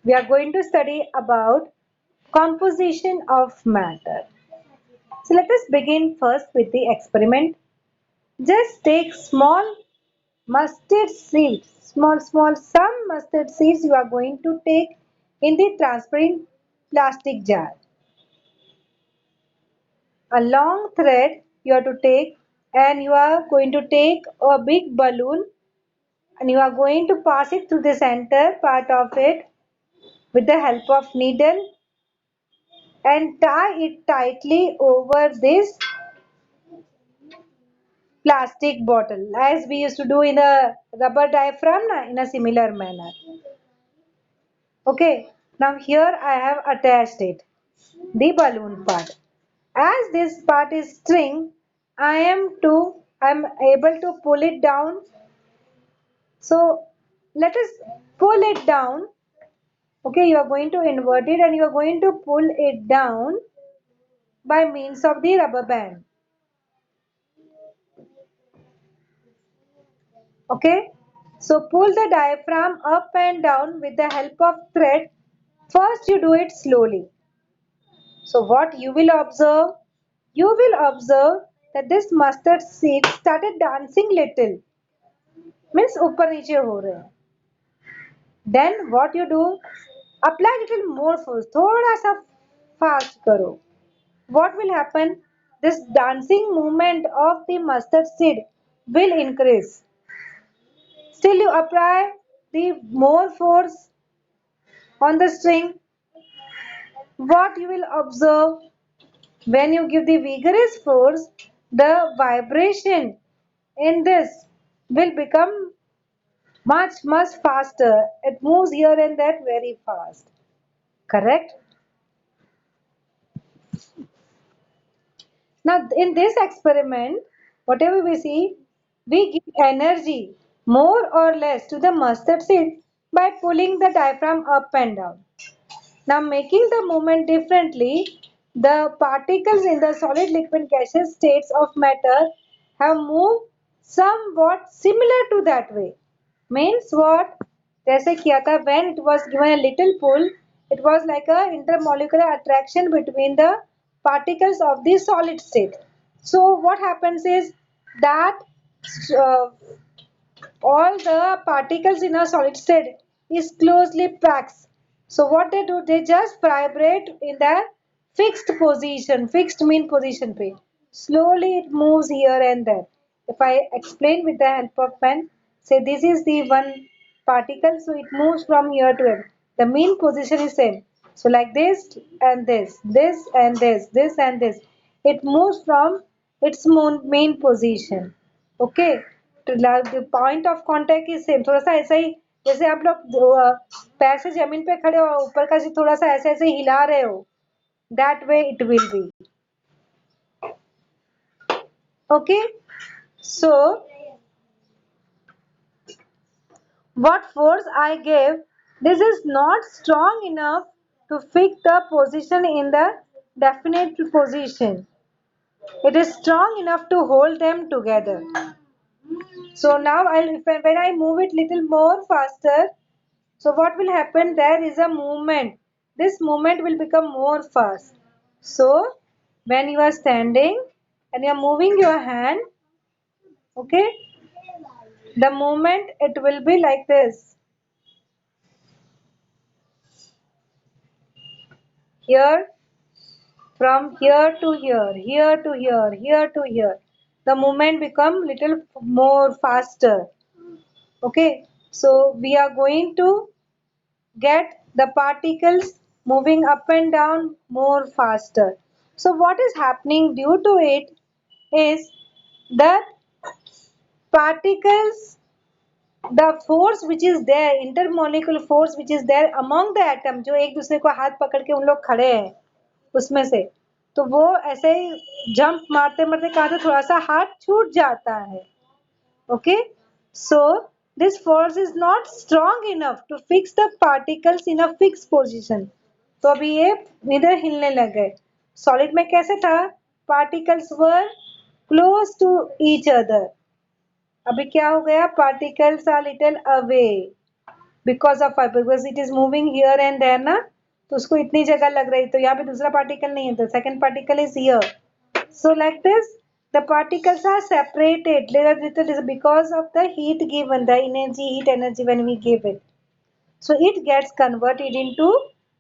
We are going to study about composition of matter. So let us begin first with the experiment. Just take small mustard seeds, some mustard seeds you are going to take in the transparent plastic jar. A long thread you have to take, and you are going to take a big balloon and you are going to pass it through the center part of it with the help of needle and tie it tightly over this plastic bottle as we used to do in a rubber diaphragm in a similar manner. Okay, now here I have attached it, the balloon part. As this part is string, I am able to pull it down. So let us pull it down. Okay, you are going to invert it and you are going to pull it down by means of the rubber band. Okay, so pull the diaphragm up and down with the help of thread. First you do it slowly. So what you will observe? You will observe that this mustard seed started dancing little. Means ऊपर नीचे हो रहे हैं. Then what you do? Apply little more force. थोड़ा सा fast करो. What will happen? This dancing movement of the mustard seed will increase. Still you apply the more force on the string. What you will observe when you give the vigorous force, the vibration in this will become much faster. It moves here and there very fast. Correct? Now, in this experiment, whatever we see, we give energy more or less to the mustard seed by pulling the diaphragm up and down. Now, making the movement differently, the particles in the solid, liquid, gaseous states of matter have moved somewhat similar to that way. Means what? जैसे किया था when it was given a little pull, it was like a intermolecular attraction between the particles of the solid state. So what happens is that uh, all the particles in a solid state is closely packed. So what they do, they just vibrate in their fixed position, fixed mean position पे. Slowly it moves here and there. If I explain with the help of pen, say this is the one particle, so it moves from here to here. The mean position is same. So like this and this and this and this. It moves from its main position. Okay. तो point of contact is same थोड़ा सा ऐसा ही जैसे आप लोग पैर से जमीन पे खड़े हो ऊपर का थोड़ा सा ऐसे ऐसे हिला रहे हो that way it will be okay so what force I gave, this is not strong enough to fix the position in the definite position. It is strong enough to hold them together. So now when I move it little more faster, so what will happen? There is a movement. This movement will become more fast. So when you are standing and you are moving your hand, okay, the movement it will be like this. Here, from here to here, here to here, here to here. The movement become little more faster. Okay, so we are going to get the particles moving up and down more faster. So what is happening due to it is that particles, the force which is there, intermolecular force which is there among the atom, जो एक दूसरे को हाथ पकड़ के उन लोग खड़े हैं उसमें से, तो वो ऐसे ही जंप मारते मारते कहा तो थोड़ा सा हाथ छूट जाता है. Okay, so this force is not strong enough to fix the particles in a fixed position. तो अभी ये इधर हिलने लग गए. Solid में कैसे था? Particles were close to each other. अभी क्या हो गया? Particles are little away because of because it is moving here and there ना, तो उसको इतनी जगह लग रही, तो यहाँ पे दूसरा पार्टिकल नहीं है, तो second particle is here. So like this, the particles are separated little because of the heat given, the heat energy when we give it. So it gets converted into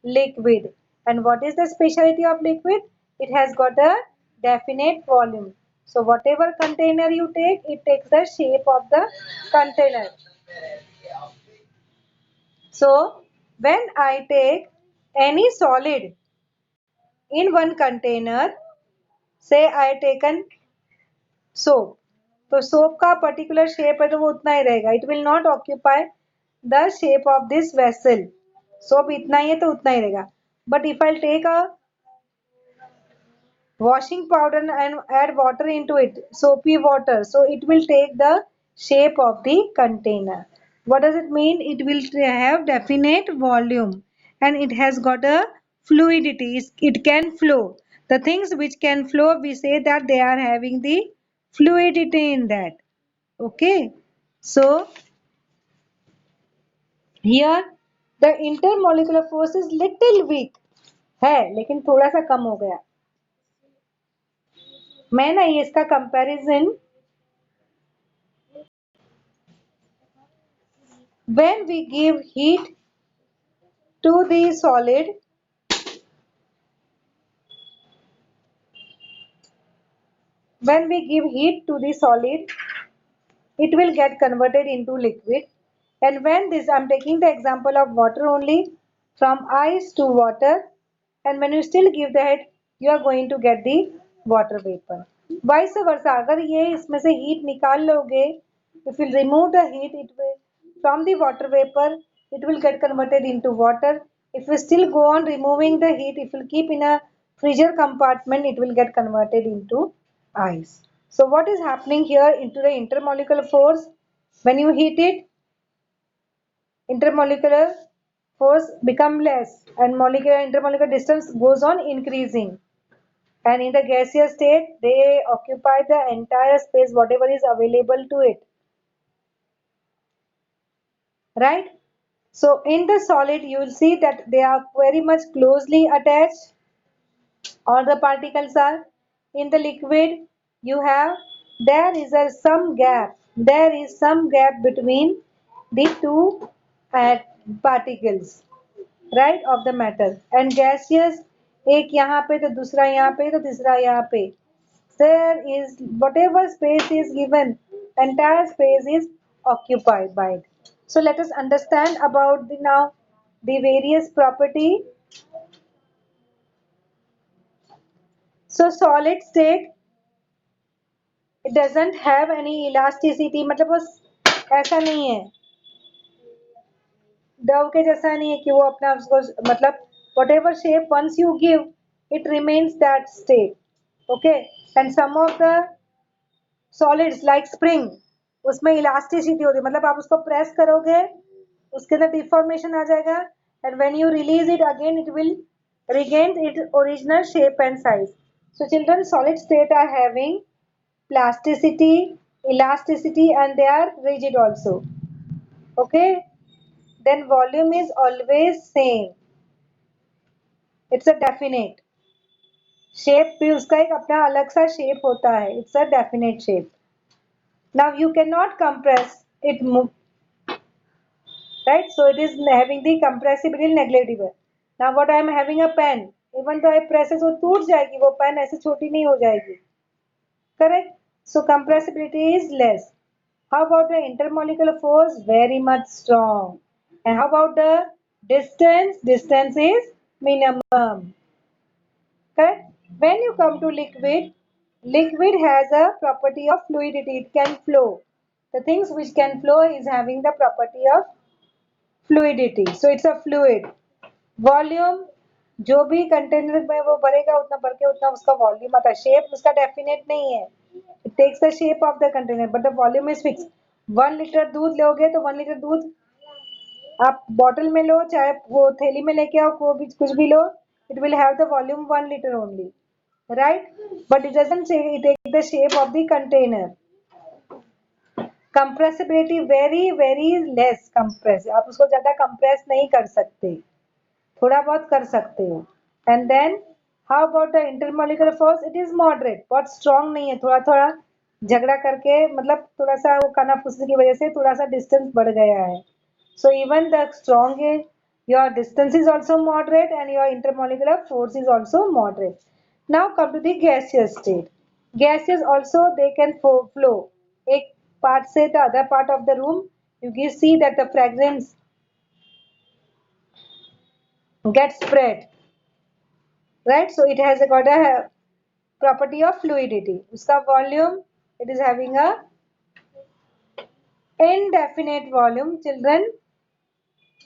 liquid. And what is the specialty of liquid? It has got a definite volume. So whatever container you take, it takes the shape of the container. So when I take any solid in one container, say I taken soap, तो soap का particular shape है तो वो उतना ही रहेगा. It will not occupy the shape of this vessel. Soap इतना ही है तो उतना ही रहेगा. But if I take a washing powder and add water into it, soapy water, so it will take the shape of the container. What does it mean? It will have definite volume and it has got a fluidity. It can flow. The things which can flow, we say that they are having the fluidity in that. Okay, so here the intermolecular force is little weak है, लेकिन थोड़ा सा कम हो गया. मैं ना ये इसका comparison when we give heat to the solid, when we give heat to the solid, it will get converted into liquid. And when this, I'm taking the example of water only, from ice to water, and when you still give the heat, you are going to get the water vapor. Vice versa, अगर ये इसमें से heat निकाल लोगे, if you remove the heat, it will from the water vapor, it will get converted into water. If we still go on removing the heat, if you keep in a freezer compartment, it will get converted into ice. So what is happening here into the intermolecular force? When you heat it, intermolecular force become less and molecular intermolecular distance goes on increasing. And in the gaseous state, they occupy the entire space, whatever is available to it. Right? So in the solid, you will see that they are very much closely attached. All the particles are. In the liquid, you have, there is some gap. There is some gap between the two particles, right, of the matter. And gaseous, एक यहाँ पे तो दूसरा यहाँ पे तो तीसरा यहाँ पे. There is whatever space is given, entire space is occupied by it. So let us understand about the now the various property. So solid state, it doesn't have any elasticity, मतलब वो ऐसा नहीं है, डव के जैसा नहीं है कि वो अपना उसको मतलब whatever shape once you give, it remains that state. Okay, and some of the solids like spring, उसमें इलास्टिसिटी होती है, मतलब आप उसको प्रेस करोगे उसके अंदर डिफॉर्मेशन आ जाएगा, and when you release it again it will regain its original shape and size. So children, solid state are having plasticity, elasticity, and they are rigid also. Okay, then volume is always same. It's a definite shape, भी उसका एक अपना अलग सा shape होता है. It's a definite shape. Now you cannot compress it, right? So it is having the compressibility negligible. Now what I am having a pen, even though I press it, वो टूट जाएगी, वो पेन ऐसे छोटी नहीं हो जाएगी. Correct? So compressibility is less. How about the intermolecular force? Very much strong. And how about the distance? Distance is minimum. Correct? When you come to liquid, liquid has a property of fluidity. It can flow. The things which can flow is having the property of fluidity. So it's a fluid. Volume, जो भी container में वो भरेगा उतना भर के उतना उसका वॉल्यूम आता है. शेप उसका डेफिनेट नहीं है. It takes the shape of the container, but the volume is fixed. 1 litre दूध लोगे तो 1 लीटर दूध आप बॉटल में लो, चाहे वो थैली में लेके आओ, वो भी कुछ भी लो, it will have the volume 1 liter only, right? But it doesn't say it take the shape of the container. Compressibility very very less compress, आप उसको ज्यादा कंप्रेस नहीं कर सकते, थोड़ा बहुत कर सकते हो. And then how about the intermolecular force, it is moderate, बहुत स्ट्रांग नहीं है, थोड़ा थोड़ा झगड़ा करके, मतलब थोड़ा सा वो कानाफूसी की वजह से थोड़ा सा डिस्टेंस बढ़ गया है. So even the strong is, your distance is also moderate and your intermolecular force is also moderate. Now come to the gaseous state. Gases also they can flow. एक part से the other part of the room, you can see that the fragrance gets spread, right? So it has got a property of fluidity. उसका volume, it is having a indefinite volume. Children,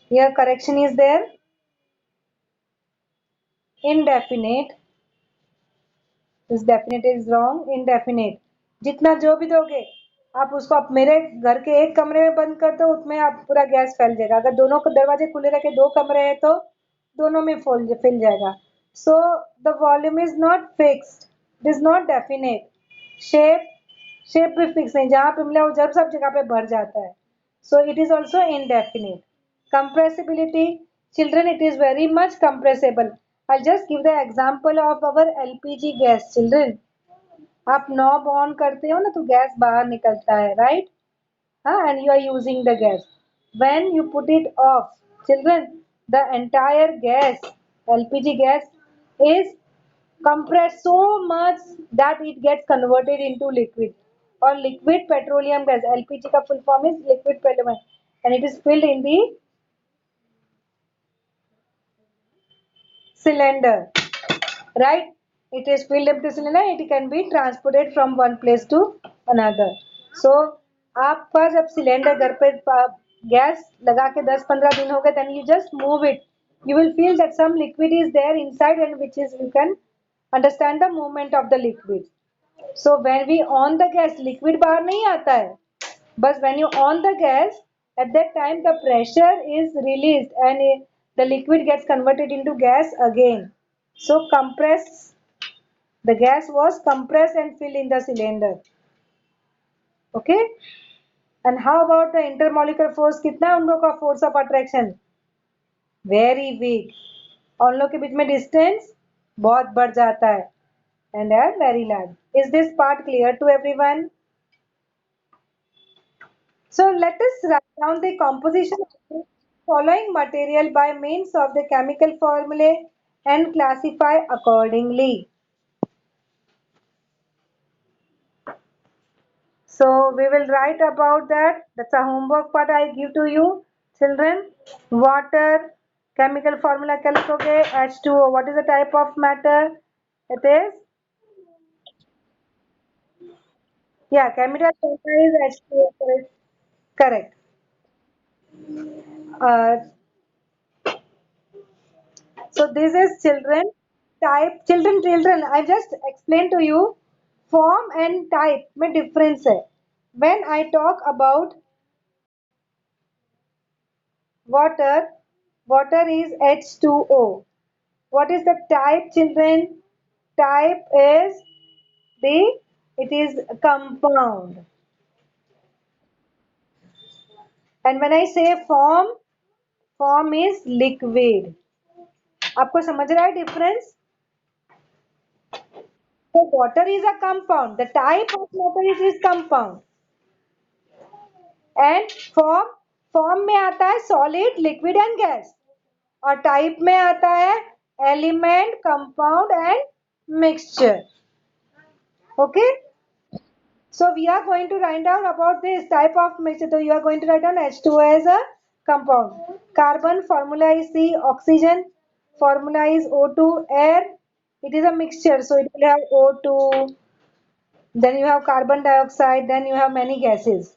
here correction is there. Indefinite. This definite is wrong. Indefinite. जितना जो भी दोगे आप उसको, आप मेरे घर के एक कमरे में बंद कर दो, उसमें आप पूरा गैस फैल जाएगा. अगर दोनों को दरवाजे खुले रखे, दो कमरे हैं तो दोनों में फैल जाएगा. So the volume is not fixed, it is not definite. Shape shape भी फिक्स नहीं, जहां पे मिला वो जब सब जगह पे भर जाता है. So it is also indefinite. Compressibility, children, it is very much compressible. I'll just give the example of our LPG gas. Children, आप नॉब ऑन करते हो ना तो गैस बाहर निकलता है, राइट? हाँ, and you are using the gas. When you put it off, children, the entire gas, LPG gas, is compressed so much that it gets converted into liquid, or liquid petroleum gas. LPG का full form is liquid petroleum, and it is filled in the cylinder, right? It is filled up to cylinder, it can be transported from one place to another. So आपका जब cylinder घर पे gas लगा के 10-15 दिन हो गए, then you just move it, you will feel that some liquid is there inside, and which is, you can understand the movement of the liquid. So when we on the gas, liquid बाहर नहीं आता है, but when you on the gas, at that time the pressure is released, and the liquid gets converted into gas again. So compress, the gas was compressed and filled in the cylinder. Okay. And how about the intermolecular force? कितना है उन लोगों का force of attraction? Very weak. और उन लोग के बीच में distance बहुत बढ़ जाता है, and are very large. Is this part clear to everyone? So let us write down the composition of the following material by means of the chemical formulae and classify accordingly. So we will write about that. That's a homework part I give to you, children. Water, chemical formula क्या लिखोगे? H2O. What is the type of matter? It is, yeah, chemical formula is H2O. Correct. Uh, so this is children type. Children. I just explained to you form and type में difference है. When I talk about water, water is H2O. What is the type, children? Type is it is compound. And when I say form, form is liquid. आपको समझ रहा है difference? So water is a compound. The type of water is compound. And form में आता है solid, liquid and gas. और type में आता है element, compound and mixture. Okay? So we are going to write down about this type of mixture. So you are going to write down H2O as a compound. Carbon formula is C. Oxygen formula is O2. Air, it is a mixture. So it will have O2. Then you have carbon dioxide. Then you have many gases.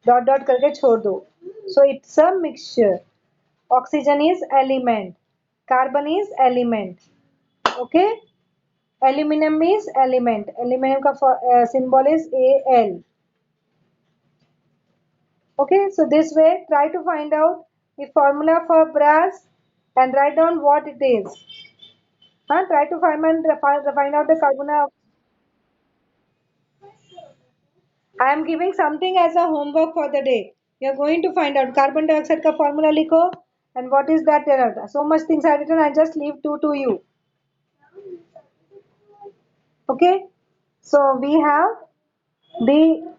Dot dot करके छोड़ दो. So it's a mixture. Oxygen is element. Carbon is element. Okay. Aluminum is element. Aluminum का symbol is Al. Okay, so this way try to find out the formula for brass and write down what it is. Try to find out the carbon. I am giving something as a homework for the day. You are going to find out carbon dioxide का formula लिखो and what is that there are so much things are written. I just leave two to you. Okay. So we have the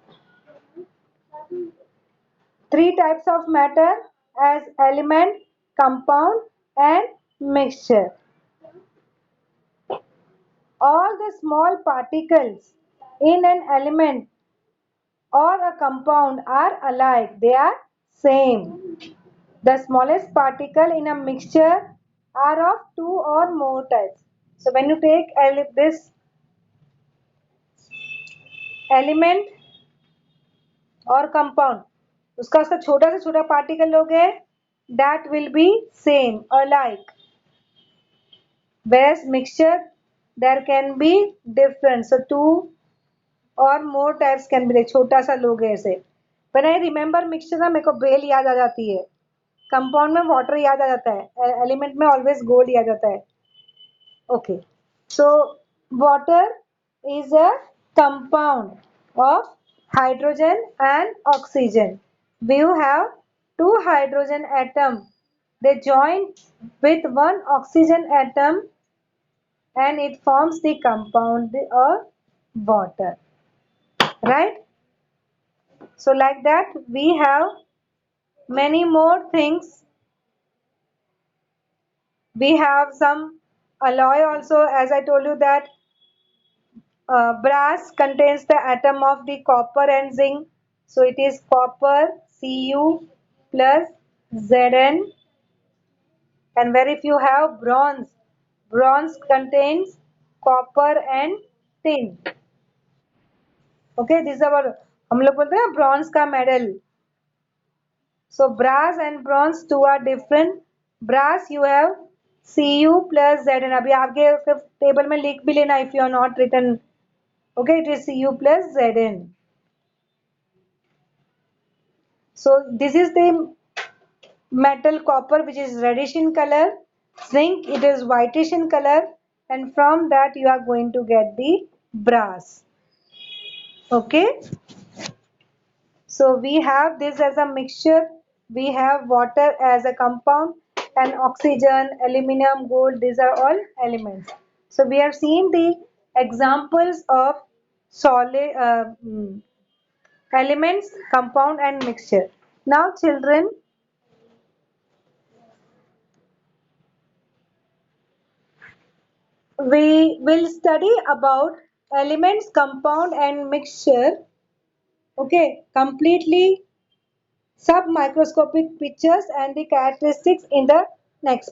three types of matter as element, compound and mixture. All the small particles in an element or a compound are alike. They are same. The smallest particle in a mixture are of two or more types. So when you take this element or compound, उसका छोटा से छोटा particle लोगे, that will be same, alike. Whereas mixture, there can be different. So two or more types can be like छोटा सा लोगे ऐसे. When I remember mixture ना मेरे को बेल याद आ जाती है. कंपाउंड में वाटर याद आ जाता है, एलिमेंट में ऑलवेज गोल्ड याद आता है. Okay, so water is a compound of hydrogen and oxygen. We have two hydrogen atom. They join with one oxygen atom and it forms the compound of water. Right? So like that we have many more things. We have some alloy also, as I told you that brass contains the atom of the copper and zinc. So it is copper Cu plus Zn. And where if you have bronze, bronze contains copper and tin. Okay, this is our हम लोग बोलते हैं bronze का medal. So brass and bronze two are different. Brass you have Cu plus Zn. अभी आपके table में लिख भी लेना if you are not written. Okay, it is Cu plus Zn. So this is the metal copper which is reddish in color. Zinc it is whitish in color, and from that you are going to get the brass. Okay. So we have this as a mixture. We have water as a compound and oxygen, aluminum, gold. These are all elements. So we have seen the examples of solid elements, compound and mixture. Now children, we will study about elements, compound and mixture. Okay, completely submicroscopic pictures and the characteristics in the next